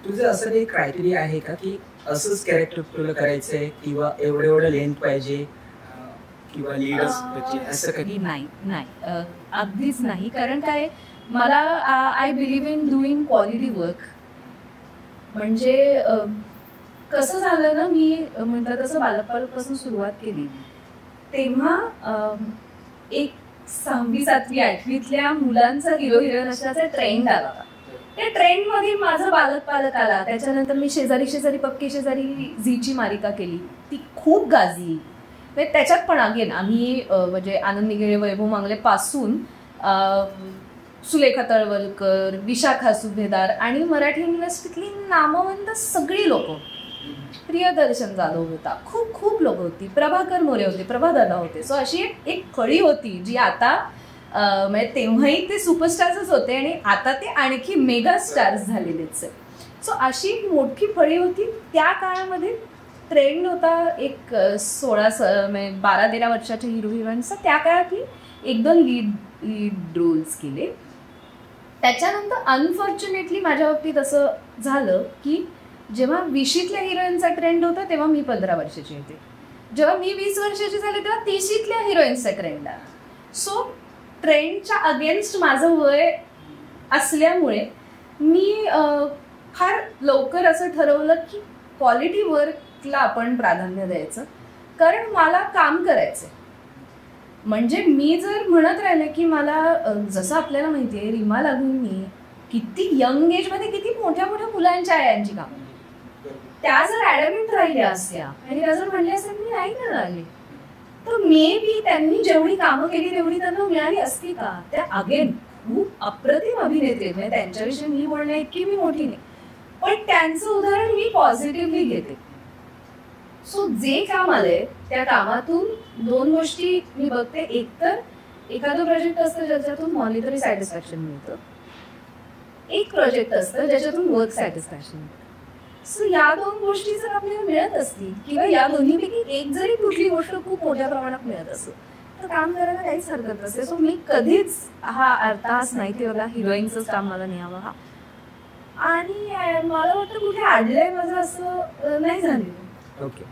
तुझं असं काही क्रायटेरिया आहे का की असंच कॅरेक्टर तुला करायचंय किंवा एवढं एवढं लेंथ पाहिजे किंवा लीडर्स असं काही? नाही नाही, अगदीच नाही. कारण काय, मला I believe in doing quality work. म्हणजे कसं झालं ना, मी म्हणतात तसं बालपणापासून सुरुवात केली तेव्हा एक 6वी 7वी 8वीतल्या मुलांचा हिरो हिरोईन असण्याचा ट्रेंड आला होता. त्या ट्रेंडमध्ये माझा बालक पालक आला. त्याच्यानंतर मी शेजारी शेजारी पक्के शेजारी झीची मालिका केली, ती खूप गाजली. त्याच्यात पण अगेन आम्ही म्हणजे आनंद निगेळे, वैभव मांगले पासून सुलेखा तळवलकर, विशाखा सुभेदार आणि मराठी इंडस्ट्रीतली नामवंत सगळी लोक, प्रियदर्शन जाधव होता, खूप खूप लोक होती, प्रभाकर मोरे होते, प्रभादादा होते. सो अशी एक फळी होती जी आता म्हणजे तेव्हाही ते सुपरस्टार्सच होते आणि आता ते आणखी मेगा स्टार्स झालेलेच आहे. सो अशी मोठी फळी होती. त्या काळामध्ये ट्रेंड होता एक 12-13 वर्षाच्या हिरो हिरोईनचा. त्या काळात मी 1-2 लीड रोल्स केले. त्याच्यानंतर अनफॉर्च्युनेटली माझ्या बाबतीत असं झालं की जेव्हा 20शीतल्या हिरोईनचा ट्रेंड होता तेव्हा मी 15 वर्षाची होते. जेव्हा मी 20 वर्षाची झाले तेव्हा 30शीतल्या हिरोईनचा ट्रेंड आला. सो ट्रेंडच्या अगेन्स्ट माझं वय असल्यामुळे मी फार लवकर असं ठरवलं की क्वालिटी वर्कला आपण प्राधान्य द्यायचं, कारण मला काम करायचं. म्हणजे मी जर म्हणत राहिले की मला जसं आपल्याला माहिती आहे रीमा लागूंनी किती यंग एजमध्ये किती मोठ्या मोठ्या मुलांच्या आयांची कामं, त्या जर ॲडमिट राहिल्या असत्या आणि त्या जर म्हणल्या असत्या मी नाही करणार आले, तर मे बी त्यांनी जेवढी कामं केली तेवढी त्यांना मिळाली असती का? त्या अगेन खूप अप्रतिम अभिनेत्री, म्हणजे त्यांच्याविषयी मी बोलण्या इतकी मी मोठी नाही, पण त्यांचं उदाहरण मी पॉझिटिव्हली घेते. सो जे काम आलंय त्या कामातून 2 गोष्टी मी बघते. एक तर एखादं प्रोजेक्ट असतं ज्याच्यातून मॉनिटरी सॅटिस्फॅक्शन मिळतं, एक प्रोजेक्ट असतं ज्याच्यातून वर्क सॅटिस्फॅक्शन मिळतं. सो या 2 गोष्टी जर आपल्याला मिळत असतील किंवा या दोन्हीपैकी एक जरी कुठली गोष्ट खूप मोठ्या प्रमाणात मिळत असेल तर काम करायला काहीच हरकत नसते. सो मी कधीच हा अर्थास नाही की बघा हिरोईनचंच काम मला न्यावं हा, आणि मला वाटतं कुठे आडलंय माझं असं नाही झालेलं. ओके.